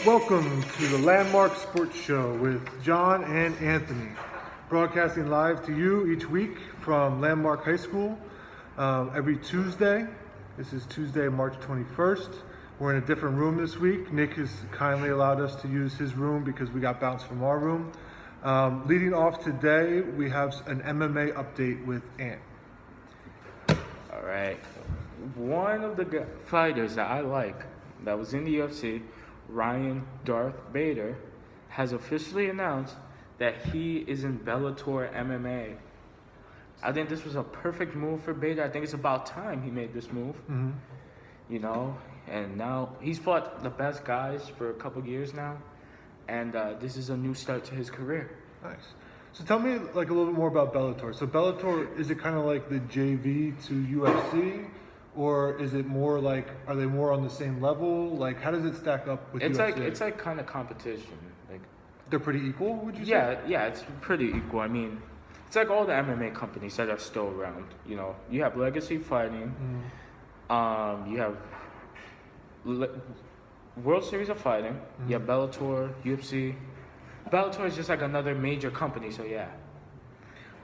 Welcome to the Landmark Sports Show with John and Anthony, broadcasting live to you each week from Landmark High School every Tuesday. This is Tuesday, March 21st. We're in a different room this week. Nick has kindly allowed us to use his room because we got bounced from our room. Leading off today, we have an MMA update with Ant. All right. One of the fighters that I like that was in the UFC, Ryan Darth Bader, has officially announced that he is in Bellator MMA. I think this was a perfect move for Bader. I think it's about time he made this move. Mm-hmm. You know, and now he's fought the best guys for a couple years now, and this is a new start to his career. Nice. So tell me like a little bit more about Bellator. So Bellator, is it kind of like the JV to UFC? Or is it more like, are they more on the same level? Like, how does it stack up with UFC? It's like kind of competition. Like, they're pretty equal, would you say? Yeah, it's pretty equal. I mean, it's like all the MMA companies that are still around. You know, you have Legacy Fighting, you have World Series of Fighting, you have Bellator, UFC. Bellator is just like another major company, so yeah.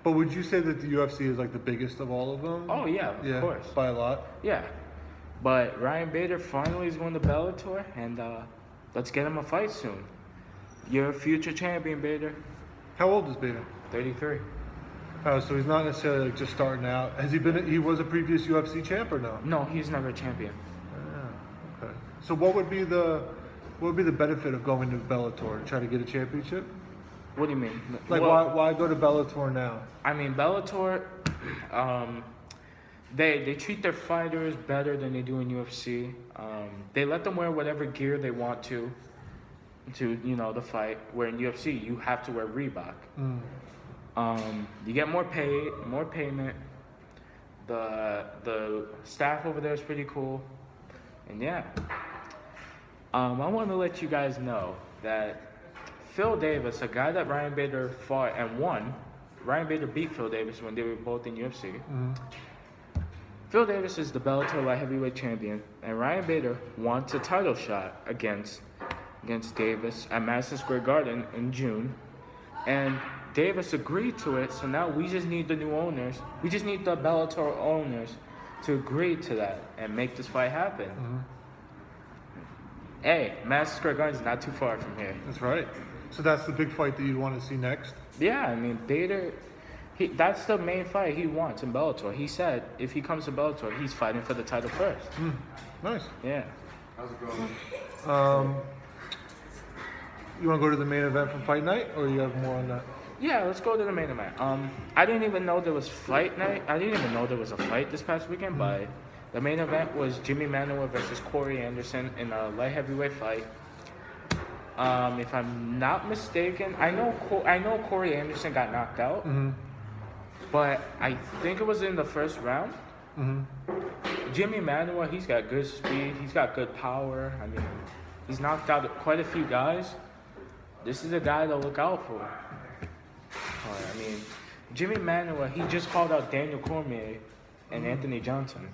But would you say that the UFC is like the biggest of all of them? Oh yeah, of course. By a lot? Yeah. But Ryan Bader finally is going to Bellator, and let's get him a fight soon. You're a future champion, Bader. How old is Bader? 33. Oh, so he's not necessarily like just starting out. Has he been? He was a previous UFC champ or no? No, he's never a champion. Oh, okay. So what would be the benefit of going to Bellator to try to get a championship? What do you mean? Like, well, why go to Bellator now? I mean, Bellator, they treat their fighters better than they do in UFC. They let them wear whatever gear they want to the fight. Where in UFC, you have to wear Reebok. You get more payment. The staff over there is pretty cool, and yeah. I want to let you guys know that Phil Davis, a guy that Ryan Bader fought and won. Ryan Bader beat Phil Davis when they were both in UFC. Phil Davis is the Bellator light heavyweight champion, and Ryan Bader wants a title shot against Davis at Madison Square Garden in June. And Davis agreed to it, so now we just need the new owners. We just need the Bellator owners to agree to that and make this fight happen. Hey, Madison Square Garden is not too far from here. That's right. So that's the big fight that you want to see next? Yeah, I mean, Bader, that's the main fight he wants in Bellator. He said if he comes to Bellator, he's fighting for the title first. Nice. Yeah. How's it going? You want to go to the main event from Fight Night, or you have more on that? Yeah, let's go to the main event. I didn't even know there was fight night. I didn't even know there was a fight this past weekend, but the main event was Jimi Manuwa versus Corey Anderson in a light heavyweight fight. If I'm not mistaken, I know Corey Anderson got knocked out, but I think it was in the first round. Jimi Manuwa, he's got good speed, he's got good power. I mean, he's knocked out quite a few guys. This is a guy to look out for. I mean, Jimi Manuwa, he just called out Daniel Cormier and Anthony Johnson.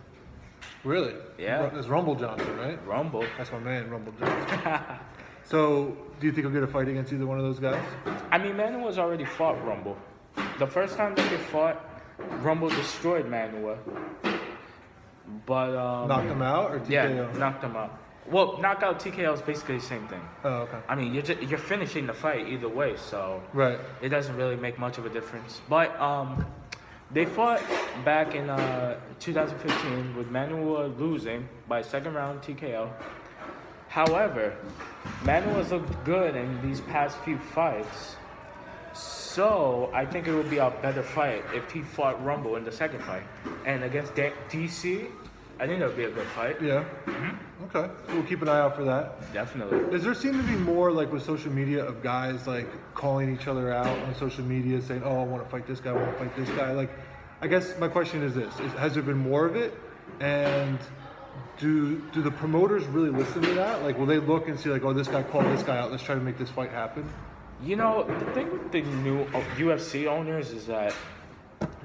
Really? Yeah. It's Rumble Johnson, right? Rumble. That's my man, Rumble Johnson. So, do you think he'll get a fight against either one of those guys? I mean, Manuwa's already fought Rumble. The first time that they fought, Rumble destroyed Manuwa. But knocked him out or TKO? Yeah, knocked him out. Well, knockout TKO is basically the same thing. Oh, okay. I mean, you're finishing the fight either way, so right. It doesn't really make much of a difference. But they fought back in 2015 with Manuwa losing by second round TKO. However, Manuwa's looked good in these past few fights, so I think it would be a better fight if he fought Rumble in the second fight. And against DC, I think that would be a good fight. Yeah. Okay. So we'll keep an eye out for that. Definitely. Does there seem to be more, like with social media, of guys like calling each other out on social media, saying, "Oh, I want to fight this guy. I want to fight this guy." Like, I guess my question is this: has there been more of it? And do the promoters really listen to that? Like, will they look and see, like, "Oh, this guy called this guy out. Let's try to make this fight happen"? You know, the thing with the new UFC owners is that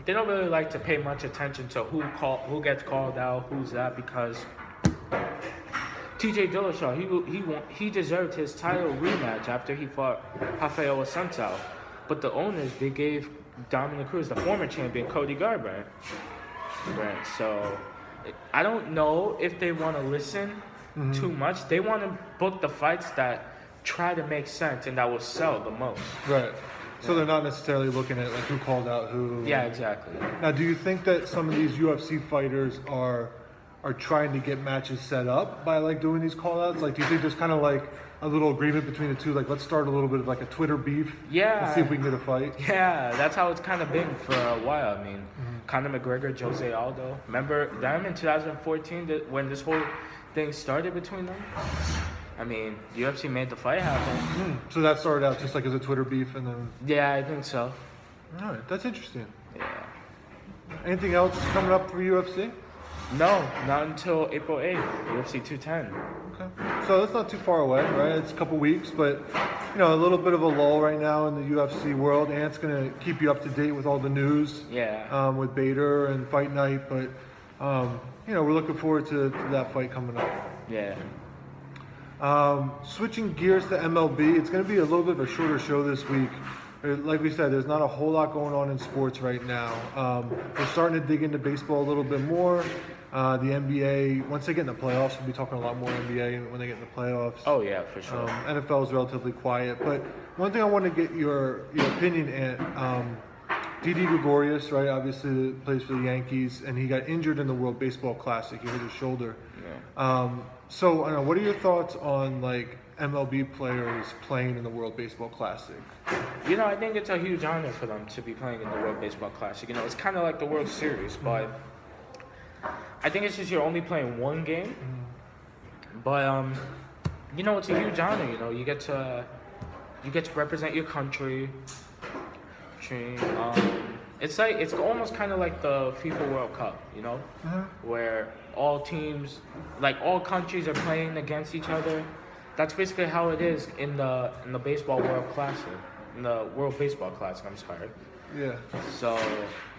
they don't really like to pay much attention to who gets called out, who's that, because TJ Dillashaw, he deserved his title rematch after he fought Rafael Assunção. But the owners, they gave Dominic Cruz, the former champion, Cody Garbrandt. So I don't know if they want to listen too much. They want to book the fights that try to make sense and that will sell the most. Right. So they're not necessarily looking at like who called out who. Yeah, exactly. Now, do you think that some of these UFC fighters are trying to get matches set up by like doing these call outs? Like, do you think there's kind of like a little agreement between the two? Like, let's start a little bit of like a Twitter beef. Yeah. And see if we can get a fight. Yeah, that's how it's kind of been for a while. I mean, Conor McGregor, Jose Aldo. Remember them in 2014 when this whole thing started between them? I mean, UFC made the fight happen. So that started out just like as a Twitter beef, and then. Yeah, I think so. All right, that's interesting. Yeah. Anything else coming up for UFC? No, not until April 8th, UFC 210. Okay. So that's not too far away, right? It's a couple weeks, but you know, a little bit of a lull right now in the UFC world. Ant's gonna keep you up to date with all the news. Yeah. With Bader and Fight Night, but you know, we're looking forward to that fight coming up. Yeah. Switching gears to MLB, it's going to be a little bit of a shorter show this week. Like we said, there's not a whole lot going on in sports right now. We're starting to dig into baseball a little bit more. The NBA, once they get in the playoffs, we'll be talking a lot more NBA when they get in the playoffs. Oh, yeah, for sure. NFL is relatively quiet. But one thing I want to get your opinion on, Didi Gregorius, right, obviously plays for the Yankees, and he got injured in the World Baseball Classic. He hurt his shoulder. Yeah. So, I don't know, what are your thoughts on like MLB players playing in the World Baseball Classic? You know, I think it's a huge honor for them to be playing in the World Baseball Classic. You know, it's kind of like the World Series, but I think it's just you're only playing one game. But you know, it's a huge honor. You know, you get to represent your country. It's almost kind of like the FIFA World Cup, you know, where all teams, like all countries, are playing against each other. That's basically how it is in the Baseball World Classic, in the World Baseball Classic. I'm sorry. Yeah. So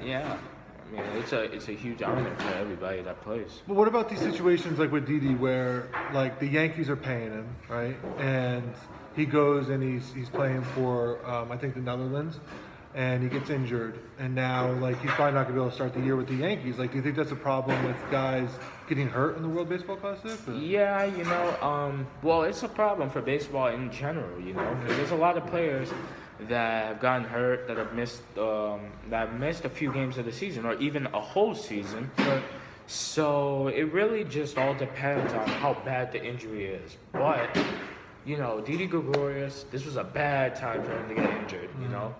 yeah, I mean it's a huge honor for everybody that plays. But what about these situations like with Didi, where like the Yankees are paying him, right, and he goes and he's playing for I think the Netherlands. And he gets injured, and now like he's probably not gonna be able to start the year with the Yankees. Like, do you think that's a problem with guys getting hurt in the World Baseball Classic? Or? Yeah, you know, well, it's a problem for baseball in general, you know, because there's a lot of players that have gotten hurt, that have missed a few games of the season, or even a whole season. Right. So it really just all depends on how bad the injury is. But you know, Didi Gregorius, this was a bad time for him to get injured. You know.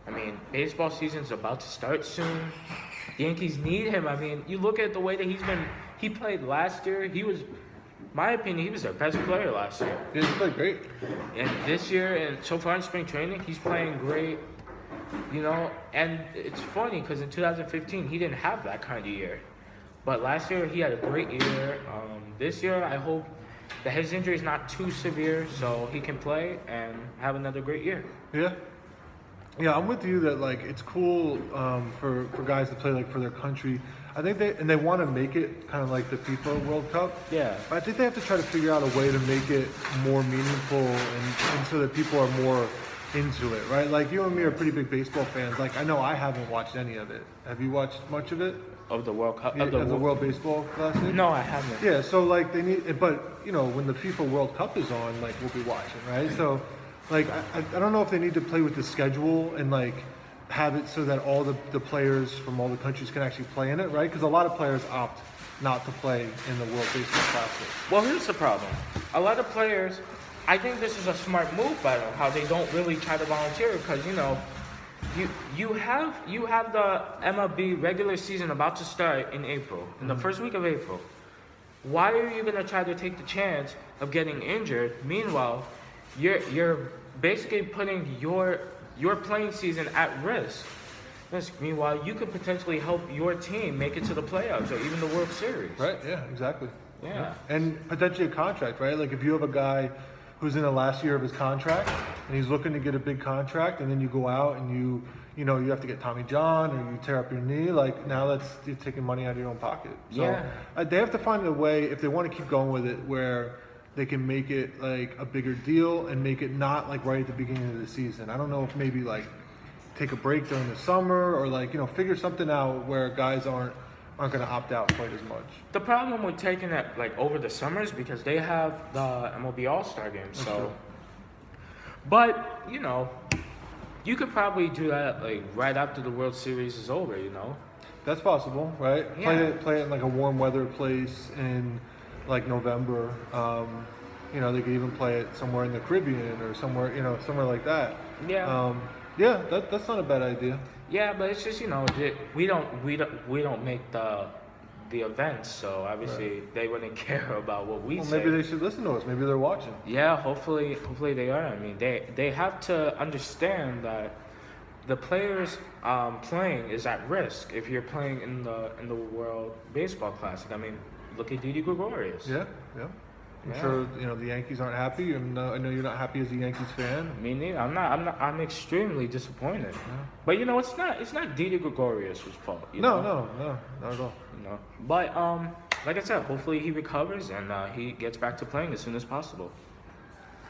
I mean, baseball season's about to start soon. The Yankees need him. I mean, you look at the way that he played last year. He was, my opinion, he was their best player last year. Yeah, he played great. And this year, and so far in spring training, he's playing great. You know, and it's funny because in 2015, he didn't have that kind of year. But last year, he had a great year. This year, I hope that his injury is not too severe so he can play and have another great year. Yeah. Yeah, I'm with you that like it's cool for guys to play like for their country. I think they want to make it kind of like the FIFA World Cup. Yeah. But I think they have to try to figure out a way to make it more meaningful and so that people are more into it, right? Like you and me are pretty big baseball fans. Like I know I haven't watched any of it. Have you watched much of it? Of the World Cup? Yeah, of the World Baseball Classic? No, I haven't. Yeah, so like they need, but you know when the FIFA World Cup is on, like we'll be watching, right? So. Like, I don't know if they need to play with the schedule and, like, have it so that all the players from all the countries can actually play in it, right? Because a lot of players opt not to play in the World Baseball Classic. Well, here's the problem. A lot of players, I think this is a smart move by them, how they don't really try to volunteer because, you know, you have the MLB regular season about to start in April, in the first week of April. Why are you going to try to take the chance of getting injured? Meanwhile, you're basically putting your playing season at risk. Meanwhile, you could potentially help your team make it to the playoffs or even the World Series. Right, yeah, exactly. Yeah. And potentially a contract, right? Like if you have a guy who's in the last year of his contract and he's looking to get a big contract and then you go out and you know, you have to get Tommy John or you tear up your knee, like now you're taking money out of your own pocket. So yeah. They have to find a way, if they want to keep going with it, where they can make it like a bigger deal and make it not like right at the beginning of the season. I don't know if maybe like take a break during the summer or like, figure something out where guys aren't going to opt out quite as much. The problem with taking it like over the summers because they have the MLB All-Star game. That's So, true. but you could probably do that like right after the World Series is over. That's possible, right? Yeah. Play it in like a warm weather place in like November. They could even play it somewhere in the Caribbean or somewhere, somewhere like that. Yeah. Yeah, that's not a bad idea. Yeah, but it's just we don't make the events, so obviously they wouldn't care about what we say. Maybe they should listen to us. Maybe they're watching. Yeah, hopefully they are. I mean, they have to understand that the players playing is at risk if you're playing in the World Baseball Classic. I mean, look at Didi Gregorius. Yeah. I'm sure the Yankees aren't happy, and I know you're not happy as a Yankees fan. Me neither. I'm extremely disappointed. Yeah. But it's not Didi Gregorius' fault. No, not at all. But like I said, hopefully he recovers and he gets back to playing as soon as possible.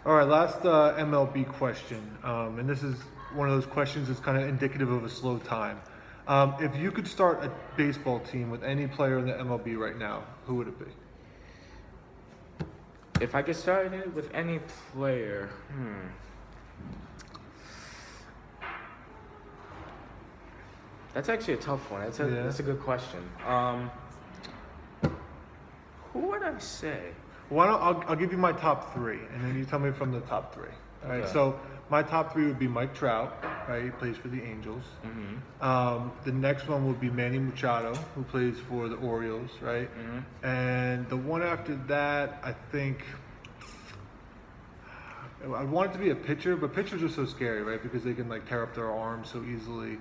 All right, last MLB question, and this is one of those questions that's kind of indicative of a slow time. If you could start a baseball team with any player in the MLB right now, who would it be? If I could start it with any player, that's actually a tough one. That's a good question. Who would I say? Why don't I'll give you my top three, and then you tell me from the top three. All right. Okay. So my top three would be Mike Trout. Right, he plays for the Angels. Mm-hmm. The next one would be Manny Machado, who plays for the Orioles. Right. Mm-hmm. And the one after that, I think. I want it to be a pitcher, but pitchers are so scary, right? Because they can like tear up their arms so easily.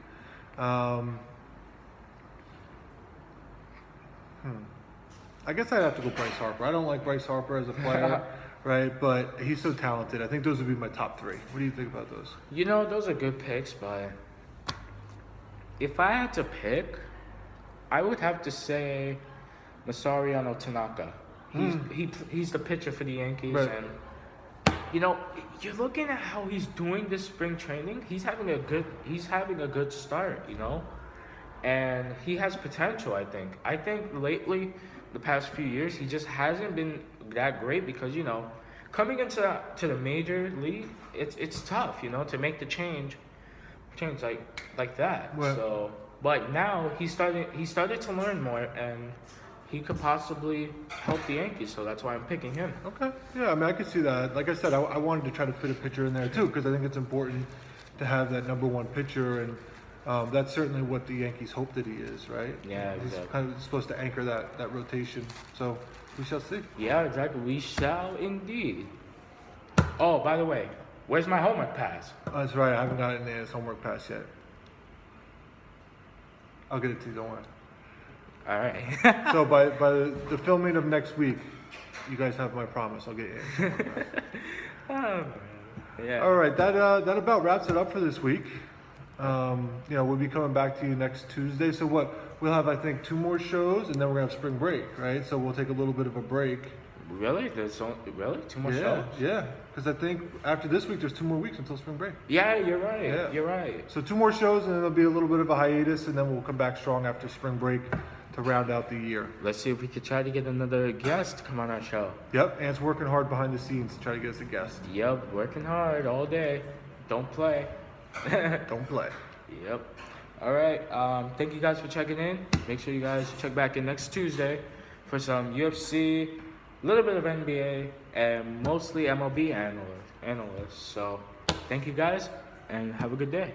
I guess I'd have to go Bryce Harper. I don't like Bryce Harper as a player, right? But he's so talented. I think those would be my top three. What do you think about those? Those are good picks, but if I had to pick, I would have to say Masariano Tanaka. He's the pitcher for the Yankees, Right. and you're looking at how he's doing this spring training. He's having a good start, and he has potential. I think lately, the past few years, he just hasn't been that great because coming into the major league, it's tough, to make the change like that. Right. So, but now he started to learn more, and he could possibly help the Yankees. So that's why I'm picking him. Okay. Yeah, I mean, I could see that. Like I said, I wanted to try to fit a pitcher in there too because I think it's important to have that number one pitcher, and that's certainly what the Yankees hope that he is, right? Yeah, He's exactly. kind of supposed to anchor that rotation. So we shall see. Yeah, exactly. We shall indeed. Oh, by the way, where's my homework pass? That's right. I haven't gotten his homework pass yet. I'll get it to you. Don't worry. All right. So by the filming of next week, you guys have my promise. I'll get you his homework pass. Yeah. All right. That about wraps it up for this week. We'll be coming back to you next Tuesday. So we'll have, I think, 2 more shows, and then we're gonna have spring break, right? So we'll take a little bit of a break. Really? Really? 2 more shows? Yeah. Because I think after this week, there's 2 more weeks until spring break. Yeah, you're right. Yeah. You're right. So 2 more shows, and then there'll be a little bit of a hiatus, and then we'll come back strong after spring break to round out the year. Let's see if we could try to get another guest to come on our show. Yep. Ant's working hard behind the scenes to try to get us a guest. Yep, working hard all day. Don't play. Don't play. Yep. All right. Thank you guys for checking in. Make sure you guys check back in next Tuesday for some UFC, a little bit of NBA, and mostly MLB analysts. So thank you guys, and have a good day.